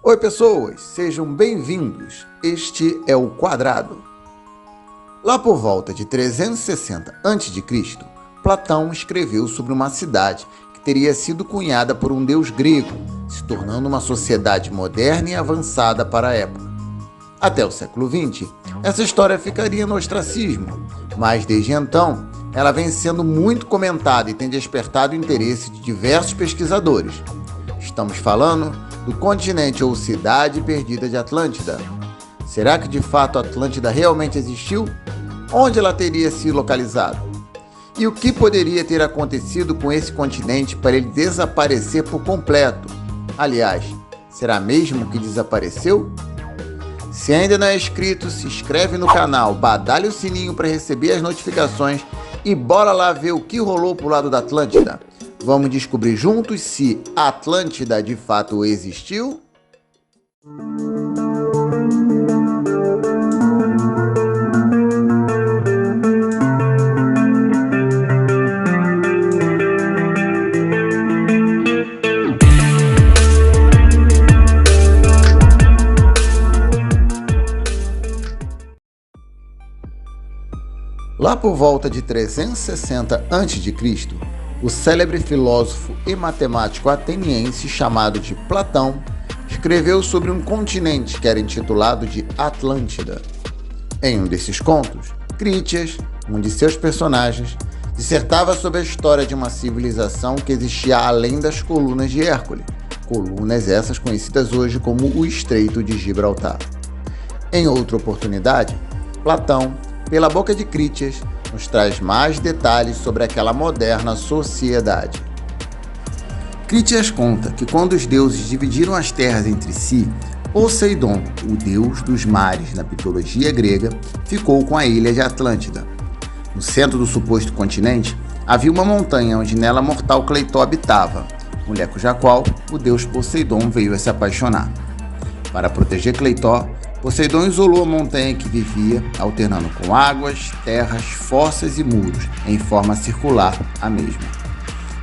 Oi pessoas, sejam bem-vindos. Este é o Quadrado. Lá por volta de 360 a.C., Platão escreveu sobre uma cidade que teria sido cunhada por um deus grego, se tornando uma sociedade moderna e avançada para a época. Até o século XX, essa história ficaria no ostracismo, mas desde então, ela vem sendo muito comentada e tem despertado o interesse de diversos pesquisadores. Estamos falando do continente ou cidade perdida de Atlântida. Será que de fato Atlântida realmente existiu? Onde ela teria se localizado? E o que poderia ter acontecido com esse continente para ele desaparecer por completo? Aliás, será mesmo que desapareceu? Se ainda não é inscrito, se inscreve no canal, badalha o sininho para receber as notificações e bora lá ver o que rolou pro lado da Atlântida. Vamos descobrir juntos se a Atlântida de fato existiu? Lá por volta de 360 a.C., o célebre filósofo e matemático ateniense chamado de Platão escreveu sobre um continente que era intitulado de Atlântida. Em um desses contos, Critias, um de seus personagens, dissertava sobre a história de uma civilização que existia além das colunas de Hércules, colunas essas conhecidas hoje como o Estreito de Gibraltar. Em outra oportunidade, Platão, pela boca de Critias, nos traz mais detalhes sobre aquela moderna sociedade. Critias conta que quando os deuses dividiram as terras entre si, Poseidon, o deus dos mares na mitologia grega, ficou com a ilha de Atlântida. No centro do suposto continente, havia uma montanha onde nela mortal Cleitó habitava, mulher cuja qual o deus Poseidon veio a se apaixonar. Para proteger Cleitó, Poseidon isolou a montanha que vivia, alternando com águas, terras, fossas e muros, em forma circular a mesma.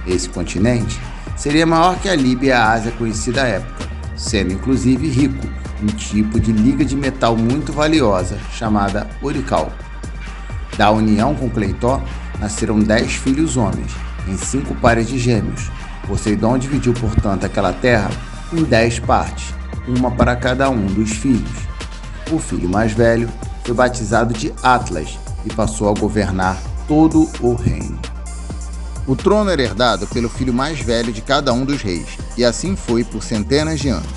Esse continente seria maior que a Líbia e a Ásia conhecida à época, sendo inclusive rico, um tipo de liga de metal muito valiosa, chamada Orical. Da união com Cleitó, nasceram 10 filhos homens, em 5 pares de gêmeos. Poseidon dividiu, portanto, aquela terra em 10 partes, uma para cada um dos filhos. O filho mais velho foi batizado de Atlas e passou a governar todo o reino. O trono era herdado pelo filho mais velho de cada um dos reis, e assim foi por centenas de anos.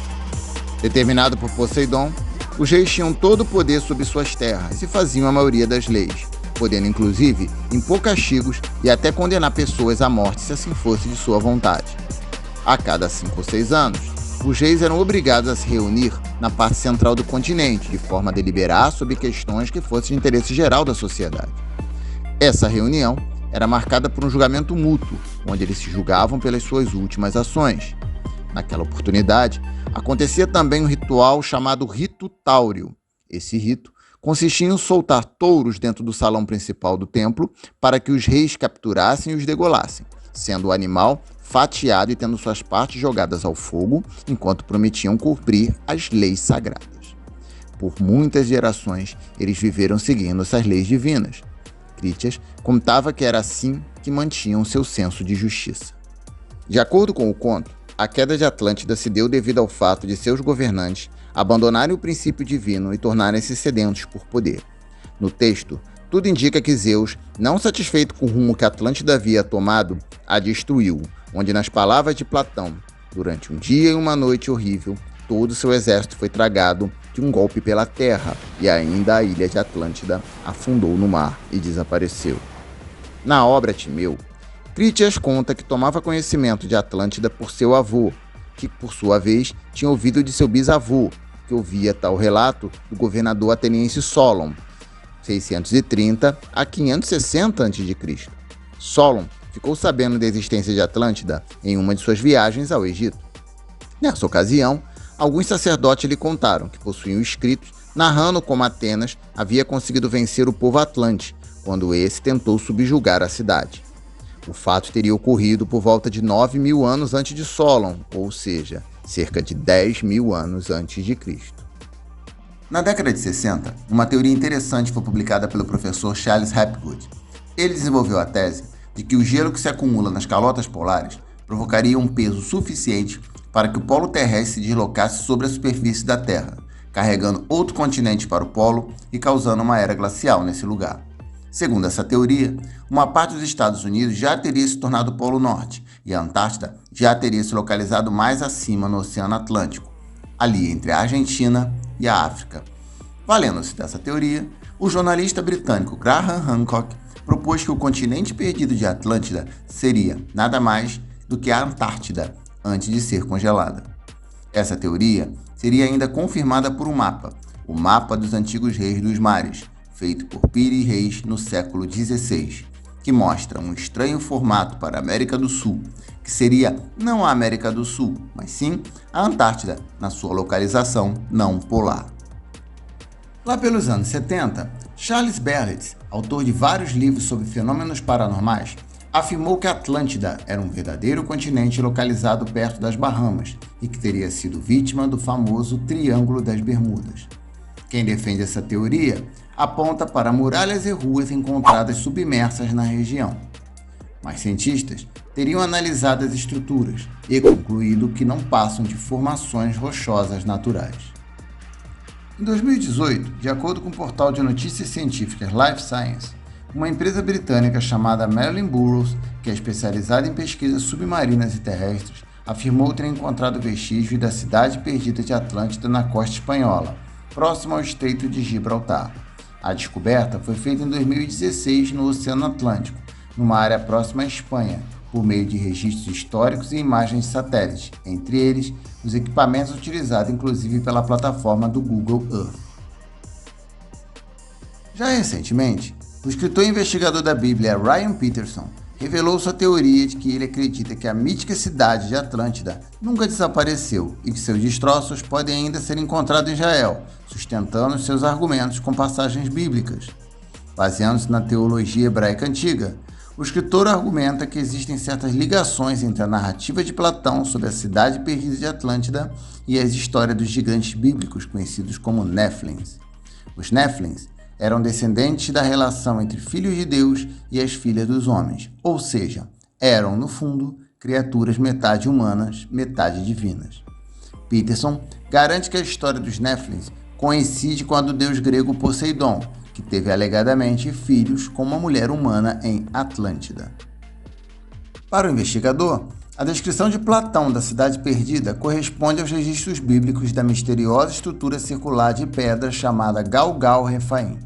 Determinado por Poseidon, os reis tinham todo o poder sobre suas terras e faziam a maioria das leis, podendo inclusive impor castigos e até condenar pessoas à morte se assim fosse de sua vontade. A cada 5 ou 6 anos, os reis eram obrigados a se reunir na parte central do continente, de forma a deliberar sobre questões que fossem de interesse geral da sociedade. Essa reunião era marcada por um julgamento mútuo, onde eles se julgavam pelas suas últimas ações. Naquela oportunidade, acontecia também um ritual chamado Rito Táureo. Esse rito consistia em soltar touros dentro do salão principal do templo para que os reis capturassem e os degolassem, sendo o animal fatiado e tendo suas partes jogadas ao fogo, enquanto prometiam cumprir as leis sagradas. Por muitas gerações, eles viveram seguindo essas leis divinas. Critias contava que era assim que mantinham seu senso de justiça. De acordo com o conto, a queda de Atlântida se deu devido ao fato de seus governantes abandonarem o princípio divino e tornarem-se sedentos por poder. No texto, tudo indica que Zeus, não satisfeito com o rumo que Atlântida havia tomado, a destruiu, onde, nas palavras de Platão, durante um dia e uma noite horrível, todo seu exército foi tragado de um golpe pela terra, e ainda a ilha de Atlântida afundou no mar e desapareceu. Na obra Timeu, Critias conta que tomava conhecimento de Atlântida por seu avô, que por sua vez tinha ouvido de seu bisavô, que ouvia tal relato do governador ateniense Solon, 630 a 560 a.C. Solon ficou sabendo da existência de Atlântida em uma de suas viagens ao Egito. Nessa ocasião, alguns sacerdotes lhe contaram que possuíam escritos narrando como Atenas havia conseguido vencer o povo atlante, quando esse tentou subjugar a cidade. O fato teria ocorrido por volta de 9.000 anos antes de Solon, ou seja, cerca de 10.000 anos antes de Cristo. Na década de 60, uma teoria interessante foi publicada pelo professor Charles Hapgood. Ele desenvolveu a tese de que o gelo que se acumula nas calotas polares provocaria um peso suficiente para que o polo terrestre se deslocasse sobre a superfície da Terra, carregando outro continente para o polo e causando uma era glacial nesse lugar. Segundo essa teoria, uma parte dos Estados Unidos já teria se tornado o Polo Norte e a Antártida já teria se localizado mais acima no Oceano Atlântico, ali entre a Argentina e a África. Valendo-se dessa teoria, o jornalista britânico Graham Hancock propôs que o continente perdido de Atlântida seria nada mais do que a Antártida antes de ser congelada. Essa teoria seria ainda confirmada por um mapa, o Mapa dos Antigos Reis dos Mares, feito por Piri Reis no século XVI, que mostra um estranho formato para a América do Sul, que seria não a América do Sul, mas sim a Antártida, na sua localização não polar. Lá pelos anos 70, Charles Berlitz, autor de vários livros sobre fenômenos paranormais, afirmou que a Atlântida era um verdadeiro continente localizado perto das Bahamas e que teria sido vítima do famoso Triângulo das Bermudas. Quem defende essa teoria aponta para muralhas e ruas encontradas submersas na região. Mas cientistas teriam analisado as estruturas e concluído que não passam de formações rochosas naturais. Em 2018, de acordo com o portal de notícias científicas Life Science, uma empresa britânica chamada Merlin Burrows, que é especializada em pesquisas submarinas e terrestres, afirmou ter encontrado vestígios da cidade perdida de Atlântida na costa espanhola, próximo ao Estreito de Gibraltar. A descoberta foi feita em 2016 no Oceano Atlântico, numa área próxima à Espanha, por meio de registros históricos e imagens de satélite, entre eles os equipamentos utilizados inclusive pela plataforma do Google Earth. Já recentemente, o escritor e investigador da Bíblia Ryan Peterson revelou sua teoria de que ele acredita que a mítica cidade de Atlântida nunca desapareceu e que seus destroços podem ainda ser encontrados em Israel, sustentando seus argumentos com passagens bíblicas. Baseando-se na teologia hebraica antiga, o escritor argumenta que existem certas ligações entre a narrativa de Platão sobre a cidade perdida de Atlântida e as histórias dos gigantes bíblicos conhecidos como Néfilins. Os Néfilins eram descendentes da relação entre filhos de Deus e as filhas dos homens, ou seja, eram, no fundo, criaturas metade humanas, metade divinas. Peterson garante que a história dos Néfilins coincide com a do deus grego Poseidon, que teve alegadamente filhos com uma mulher humana em Atlântida. Para o investigador, a descrição de Platão da cidade perdida corresponde aos registros bíblicos da misteriosa estrutura circular de pedra chamada Galgal Refaim,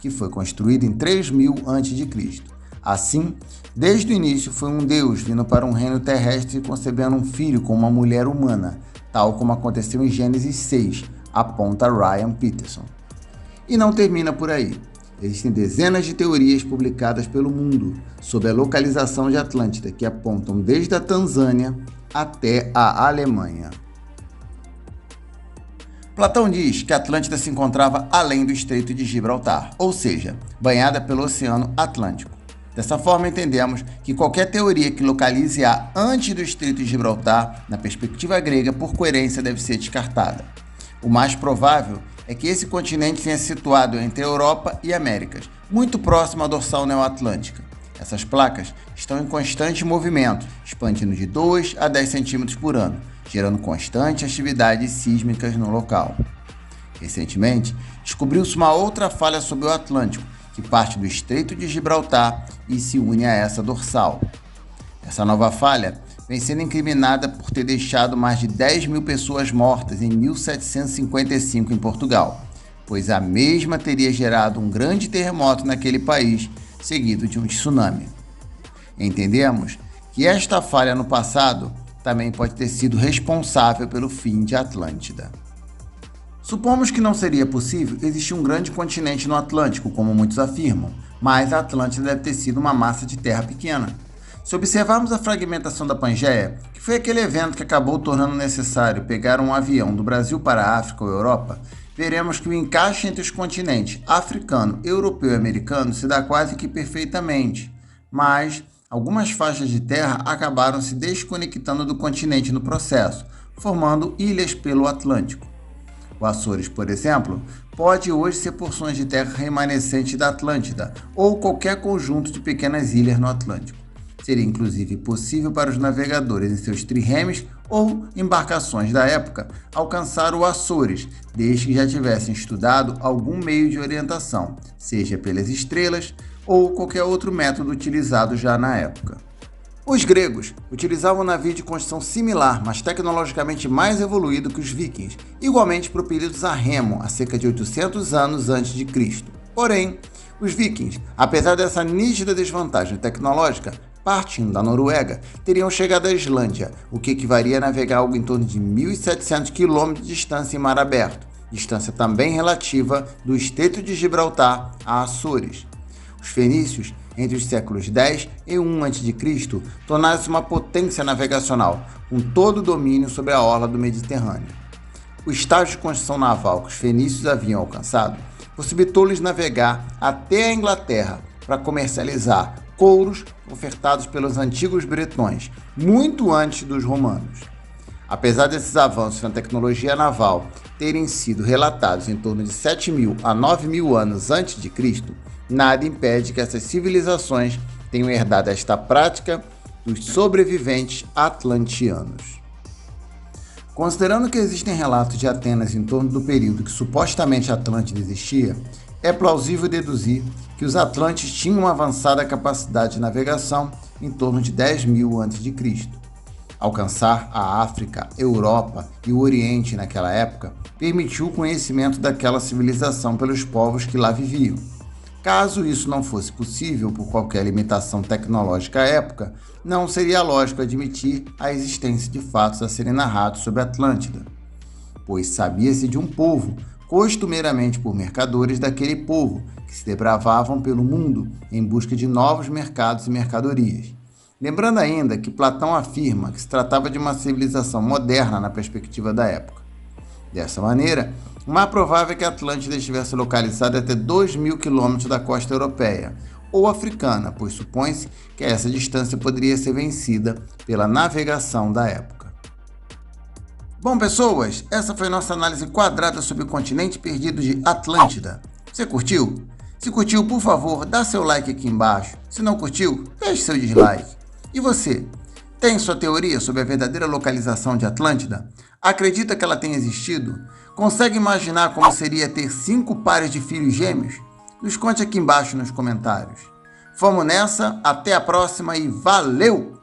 que foi construída em 3000 a.C. Assim, desde o início foi um deus vindo para um reino terrestre e concebendo um filho com uma mulher humana, tal como aconteceu em Gênesis 6, aponta Ryan Peterson. E não termina por aí. Existem dezenas de teorias publicadas pelo mundo sobre a localização de Atlântida que apontam desde a Tanzânia até a Alemanha. Platão diz que a Atlântida se encontrava além do Estreito de Gibraltar, ou seja, banhada pelo Oceano Atlântico. Dessa forma, entendemos que qualquer teoria que localize-a antes do Estreito de Gibraltar, na perspectiva grega, por coerência, deve ser descartada. O mais provável é que esse continente tenha se situado entre a Europa e Américas, muito próximo à dorsal neoatlântica. Essas placas estão em constante movimento, expandindo de 2 a 10 centímetros por ano, gerando constantes atividades sísmicas no local. Recentemente, descobriu-se uma outra falha sobre o Atlântico, que parte do Estreito de Gibraltar e se une a essa dorsal. Essa nova falha vem sendo incriminada por ter deixado mais de 10.000 pessoas mortas em 1755 em Portugal, pois a mesma teria gerado um grande terremoto naquele país, seguido de um tsunami. Entendemos que esta falha no passado também pode ter sido responsável pelo fim de Atlântida. Supomos que não seria possível existir um grande continente no Atlântico, como muitos afirmam, mas a Atlântida deve ter sido uma massa de terra pequena. Se observarmos a fragmentação da Pangeia, que foi aquele evento que acabou tornando necessário pegar um avião do Brasil para a África ou Europa, veremos que o encaixe entre os continentes africano, europeu e americano se dá quase que perfeitamente, mas algumas faixas de terra acabaram se desconectando do continente no processo, formando ilhas pelo Atlântico. O Açores, por exemplo, pode hoje ser porções de terra remanescentes da Atlântida ou qualquer conjunto de pequenas ilhas no Atlântico. Seria inclusive possível para os navegadores em seus triremes ou embarcações da época alcançar o Açores, desde que já tivessem estudado algum meio de orientação, seja pelas estrelas ou qualquer outro método utilizado já na época. Os gregos utilizavam um navio de construção similar, mas tecnologicamente mais evoluído que os vikings, igualmente propelidos a remo há cerca de 800 anos antes de Cristo. Porém, os vikings, apesar dessa nítida desvantagem tecnológica, partindo da Noruega, teriam chegado à Islândia, o que equivalia a navegar algo em torno de 1.700 km de distância em mar aberto, distância também relativa do Estreito de Gibraltar a Açores. Os fenícios, entre os séculos 10 e 1 a.C., tornaram-se uma potência navegacional, com todo o domínio sobre a orla do Mediterrâneo. O estágio de construção naval que os fenícios haviam alcançado possibilitou-lhes navegar até a Inglaterra para comercializar couros ofertados pelos antigos bretões, muito antes dos romanos. Apesar desses avanços na tecnologia naval terem sido relatados em torno de 7.000 a 9.000 anos antes de Cristo, nada impede que essas civilizações tenham herdado esta prática dos sobreviventes atlantianos. Considerando que existem relatos de Atenas em torno do período que supostamente a Atlântida existia, é plausível deduzir que os atlantes tinham uma avançada capacidade de navegação em torno de 10.000 a.C. Alcançar a África, Europa e o Oriente naquela época permitiu o conhecimento daquela civilização pelos povos que lá viviam. Caso isso não fosse possível por qualquer limitação tecnológica à época, não seria lógico admitir a existência de fatos a serem narrados sobre a Atlântida, pois sabia-se de um povo, costumeiramente por mercadores daquele povo, que se desbravavam pelo mundo em busca de novos mercados e mercadorias. Lembrando ainda que Platão afirma que se tratava de uma civilização moderna na perspectiva da época. Dessa maneira, o mais provável é que a Atlântida estivesse localizada até 2.000 km da costa europeia ou africana, pois supõe-se que essa distância poderia ser vencida pela navegação da época. Bom, pessoas, essa foi nossa análise quadrada sobre o continente perdido de Atlântida. Você curtiu? Se curtiu, por favor, dá seu like aqui embaixo. Se não curtiu, deixe seu dislike. E você? Tem sua teoria sobre a verdadeira localização de Atlântida? Acredita que ela tenha existido? Consegue imaginar como seria ter 5 pares de filhos gêmeos? Nos conte aqui embaixo nos comentários. Vamos nessa, até a próxima e valeu!